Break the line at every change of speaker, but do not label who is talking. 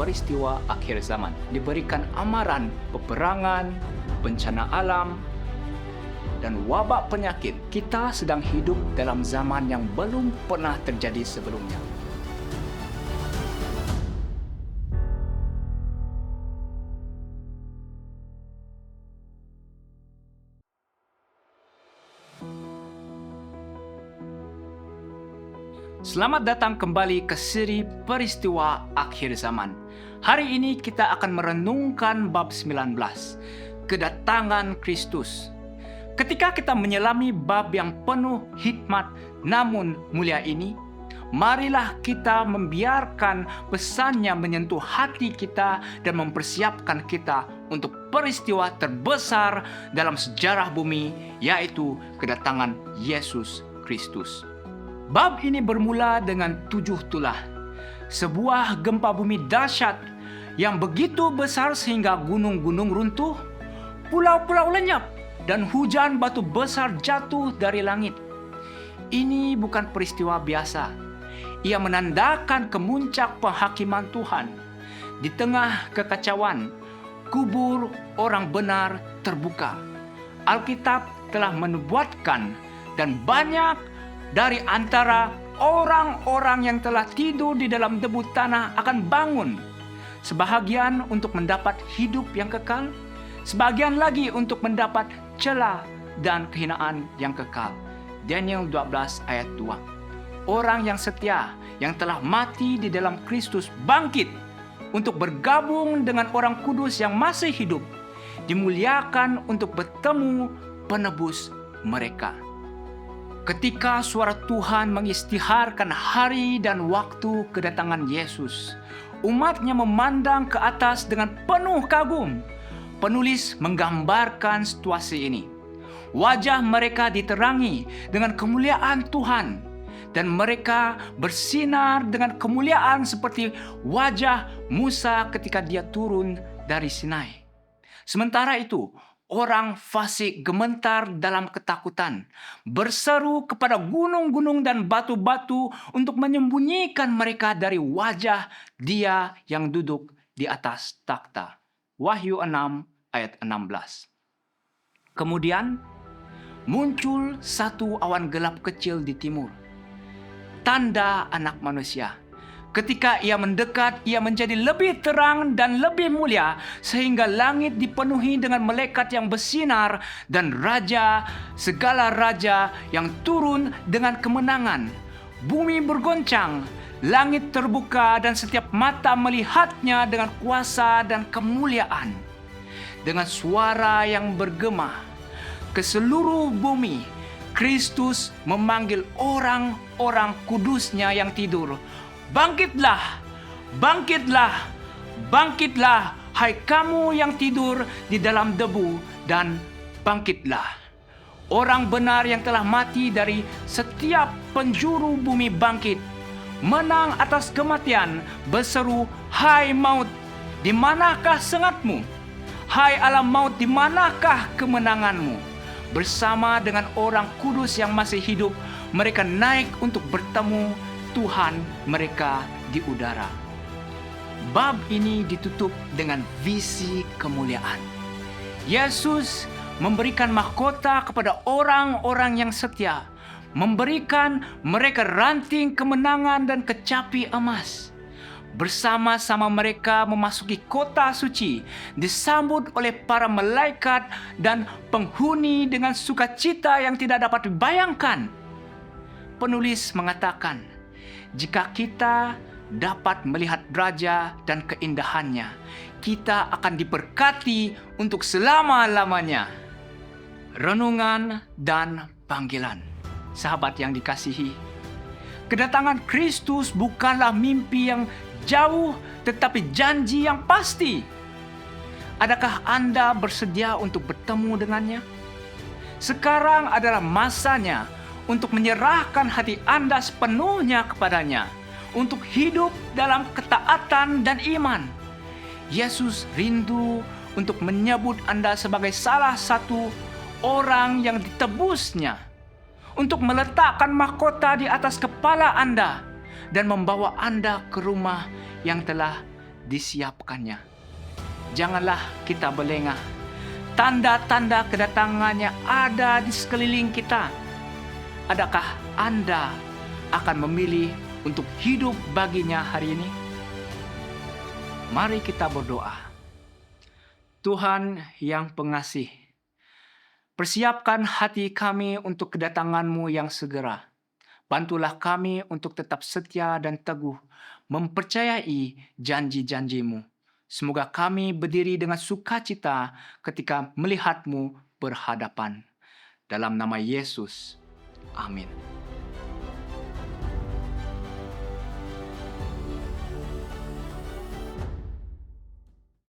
peristiwa akhir zaman. Diberikan amaran peperangan, bencana alam, dan wabak penyakit. Kita sedang hidup dalam zaman yang belum pernah terjadi sebelumnya. Selamat datang kembali ke seri peristiwa akhir zaman. Hari ini kita akan merenungkan bab 19, kedatangan Kristus. Ketika kita menyelami bab yang penuh hikmat namun mulia ini, marilah kita membiarkan pesannya menyentuh hati kita dan mempersiapkan kita untuk peristiwa terbesar dalam sejarah bumi, yaitu kedatangan Yesus Kristus. Bab ini bermula dengan 7 tulah, sebuah gempa bumi dahsyat yang begitu besar sehingga gunung-gunung runtuh, pulau-pulau lenyap, dan hujan batu besar jatuh dari langit. Ini bukan peristiwa biasa. Ia menandakan kemuncak penghakiman Tuhan. Di tengah kekacauan, kubur orang benar terbuka. Alkitab telah menubuatkan dan banyak dari antara orang-orang yang telah tidur di dalam debu tanah akan bangun. Sebahagian untuk mendapat hidup yang kekal, sebagian lagi untuk mendapat celah dan kehinaan yang kekal. Daniel 12 ayat 2. Orang yang setia yang telah mati di dalam Kristus bangkit untuk bergabung dengan orang kudus yang masih hidup, dimuliakan untuk bertemu penebus mereka. Ketika suara Tuhan mengisytiharkan hari dan waktu kedatangan Yesus, umatnya memandang ke atas dengan penuh kagum. Penulis menggambarkan situasi ini. Wajah mereka diterangi dengan kemuliaan Tuhan, dan mereka bersinar dengan kemuliaan seperti wajah Musa ketika dia turun dari Sinai. Sementara itu, orang fasik gemetar dalam ketakutan, berseru kepada gunung-gunung dan batu-batu untuk menyembunyikan mereka dari wajah Dia yang duduk di atas takhta. Wahyu 6 ayat 16. Kemudian muncul satu awan gelap kecil di timur, tanda Anak Manusia. Ketika ia mendekat, ia menjadi lebih terang dan lebih mulia, sehingga langit dipenuhi dengan malaikat yang bersinar dan segala raja yang turun dengan kemenangan. Bumi bergoncang, langit terbuka, dan setiap mata melihatnya dengan kuasa dan kemuliaan. Dengan suara yang bergema ke seluruh bumi, Kristus memanggil orang-orang kudusnya yang tidur. Bangkitlah, bangkitlah, bangkitlah, hai kamu yang tidur di dalam debu, dan bangkitlah. Orang benar yang telah mati dari setiap penjuru bumi bangkit, menang atas kematian, berseru, hai maut, di manakah sengatmu? Hai alam maut, di manakah kemenanganmu? Bersama dengan orang kudus yang masih hidup, mereka naik untuk bertemu Tuhan mereka di udara. Bab ini ditutup dengan visi kemuliaan. Yesus memberikan mahkota kepada orang-orang yang setia, memberikan mereka ranting kemenangan dan kecapi emas. Bersama-sama mereka memasuki kota suci, disambut oleh para malaikat dan penghuni dengan sukacita yang tidak dapat dibayangkan. Penulis mengatakan, jika kita dapat melihat raja dan keindahannya, kita akan diberkati untuk selama-lamanya. Renungan dan panggilan. Sahabat yang dikasihi, kedatangan Kristus bukanlah mimpi yang jauh, tetapi janji yang pasti. Adakah Anda bersedia untuk bertemu dengannya? Sekarang adalah masanya untuk menyerahkan hati Anda sepenuhnya kepadanya, untuk hidup dalam ketaatan dan iman. Yesus rindu untuk menyebut Anda sebagai salah satu orang yang ditebusnya, untuk meletakkan mahkota di atas kepala Anda dan membawa Anda ke rumah yang telah disiapkannya. Janganlah kita berlengah. Tanda-tanda kedatangannya ada di sekeliling kita. Adakah Anda akan memilih untuk hidup baginya hari ini? Mari kita berdoa. Tuhan yang pengasih, persiapkan hati kami untuk kedatangan-Mu yang segera. Bantulah kami untuk tetap setia dan teguh mempercayai janji-janji-Mu. Semoga kami berdiri dengan sukacita ketika melihat-Mu berhadapan. Dalam nama Yesus, amin.